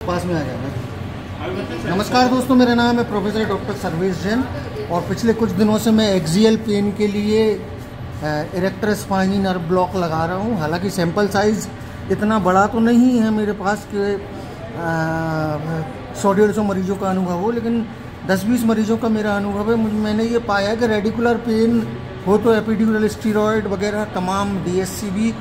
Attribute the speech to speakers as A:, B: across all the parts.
A: पास में आ जाना। नमस्कार दोस्तों, मेरा नाम है प्रोफेसर डॉक्टर सर्वेश जैन और पिछले कुछ दिनों से मैं एक्सियल पेन के लिए इरेक्टर स्पाइनी नर्व ब्लॉक लगा रहा हूँ। हालांकि सैंपल साइज़ इतना बड़ा तो नहीं है मेरे पास कि 100-150 मरीजों का अनुभव हो, लेकिन 10-20 मरीजों का मेरा अनुभव है। मैंने ये पाया कि रेडिकुलर पेन हो तो एपिड्यूरल स्टीरॉयड वगैरह तमाम DSC भी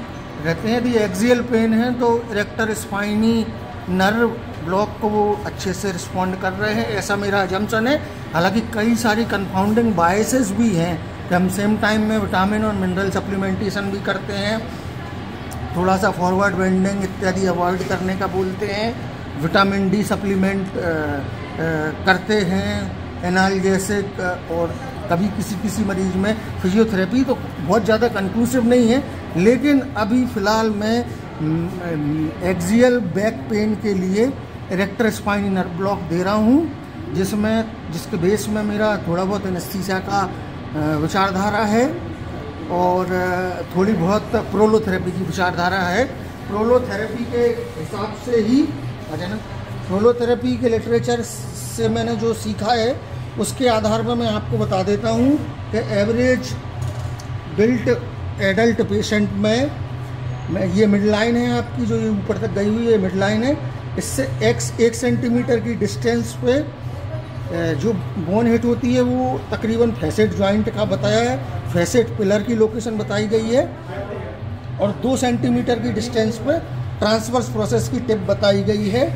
A: रहते हैं। यदि एक्सियल पेन है तो इरेक्टर स्पाइनी नर्व ब्लॉक को वो अच्छे से रिस्पॉन्ड कर रहे हैं, ऐसा मेरा अजम्पशन है। हालांकि कई सारी कंफाउंडिंग बायसेस भी हैं कि हम सेम टाइम में विटामिन और मिनरल सप्लीमेंटेशन भी करते हैं, थोड़ा सा फॉरवर्ड बेंडिंग इत्यादि अवॉइड करने का बोलते हैं, विटामिन D सप्लीमेंट करते हैं, एनाल्जेसिक, और कभी किसी मरीज में फिजियोथेरेपी। तो बहुत ज़्यादा कंक्लूसिव नहीं है, लेकिन अभी फ़िलहाल मैं एक्सियल बैक पेन के लिए इरेक्टर स्पाइनी नर्व ब्लॉक दे रहा हूँ, जिसके बेस में मेरा थोड़ा बहुत एनेस्थीसिया का विचारधारा है और थोड़ी बहुत प्रोलोथेरेपी की विचारधारा है। प्रोलोथेरेपी के हिसाब से ही प्रोलोथेरेपी के लिटरेचर से मैंने जो सीखा है उसके आधार पर मैं आपको बता देता हूँ कि एवरेज बिल्ट एडल्ट पेशेंट में ये मिड लाइन है आपकी, जो ये ऊपर तक गई हुई है मिड लाइन है, इससे 1 सेंटीमीटर की डिस्टेंस पे जो बोन हिट होती है वो तकरीबन फैसेट जॉइंट का बताया है, फैसेट पिलर की लोकेशन बताई गई है, और 2 सेंटीमीटर की डिस्टेंस पे ट्रांसवर्स प्रोसेस की टिप बताई गई है।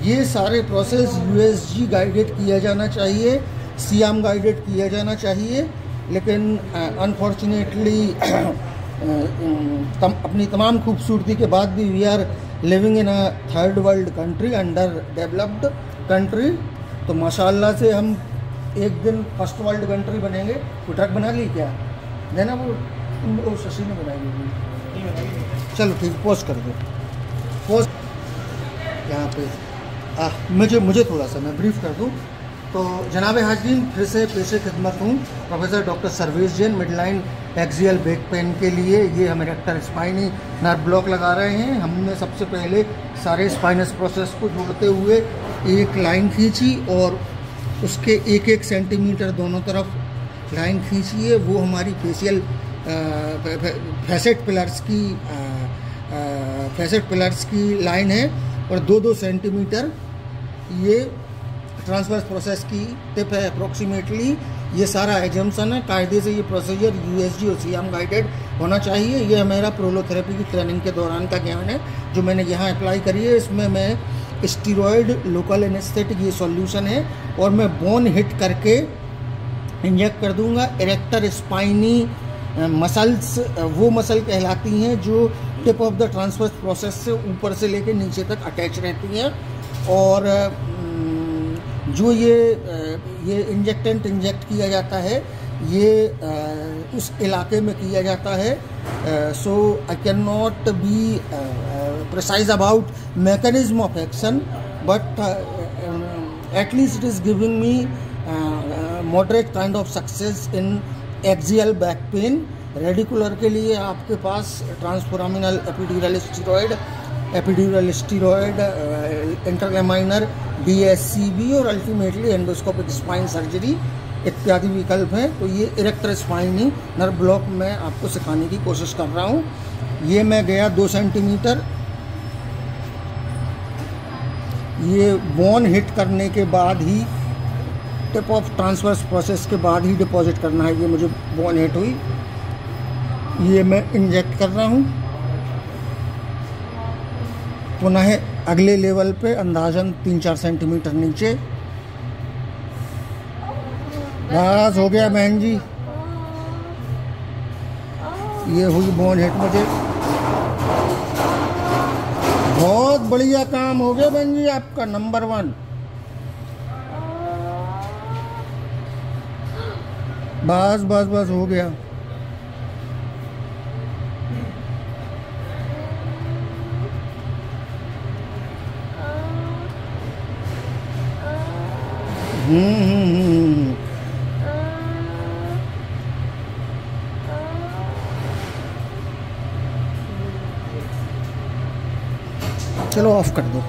A: ये सारे प्रोसेस USG गाइडेड किया जाना चाहिए, सियाम गाइडेड किया जाना चाहिए, लेकिन अनफॉर्चुनेटली अपनी तमाम खूबसूरती के बाद भी we are living in a third world country, underdeveloped country. तो माशाल्लाह से हम एक दिन फर्स्ट वर्ल्ड कंट्री बनेंगे। वो ट्रक बना ली क्या देना, वो शशि ने बनाई। चलो ठीक, पोस्ट कर दो, पोस्ट यहाँ पे। मुझे थोड़ा सा मैं ब्रीफ कर दूँ तो जनाब हाज़रीन, फिर से पेशे खिदमत हूँ professor doctor Sarvesh Jain. Midline axial back pen के लिए ये हम इरेक्टर स्पाइनी नर्व ब्लॉक लगा रहे हैं। हमने सबसे पहले सारे स्पाइनस प्रोसेस को जोड़ते हुए एक लाइन खींची और उसके 1-1 सेंटीमीटर दोनों तरफ लाइन खींची है। वो हमारी फेशियल फैसेट पिलर्स की लाइन है, और 2-2 सेंटीमीटर ये ट्रांसवर्स प्रोसेस की टिप है अप्रोक्सीमेटली। ये सारा एजम्पशन है, कायदे से ये प्रोसीजर USG और सियाम गाइडेड होना चाहिए। ये मेरा प्रोलोथेरेपी की ट्रेनिंग के दौरान का ज्ञान है जो मैंने यहाँ अप्लाई करी है। इसमें मैं स्टीरॉयड, लोकल एनेस्थेटिक ये सॉल्यूशन है, और मैं बोन हिट करके इंजेक्ट कर दूंगा। इरेक्टर स्पाइनी मसल्स वो मसल कहलाती हैं जो tip of the transverse process से ऊपर से लेकर नीचे तक अटैच रहती हैं, और जो ये इंजेक्टेंट इंजेक्ट किया जाता है ये उस इलाके में किया जाता है। So I can not be precise about mechanism of action, but at least it is giving me moderate kind of success in axial back pain. Radicular के लिए आपके पास transforaminal epidural steroid, interlaminar DSCB और अल्टीमेटली एंडोस्कोपिक स्पाइन सर्जरी इत्यादि विकल्प हैं। तो ये इरेक्टर स्पाइनी नर्व ब्लॉक मैं आपको सिखाने की कोशिश कर रहा हूँ। ये मैं गया 2 सेंटीमीटर, ये बोन हिट करने के बाद ही, टिप ऑफ ट्रांसवर्स प्रोसेस के बाद ही डिपॉजिट करना है। ये मुझे बोन हिट हुई, ये मैं इंजेक्ट कर रहा हूँ। पुनः अगले लेवल पे अंदाजन 3-4 सेंटीमीटर नीचे। बस हो गया बहन जी, ये हुई बोन हिट मुझे। बहुत बढ़िया काम हो गया बहन जी आपका, नंबर 1। बस हो गया। चलो ऑफ कर दो।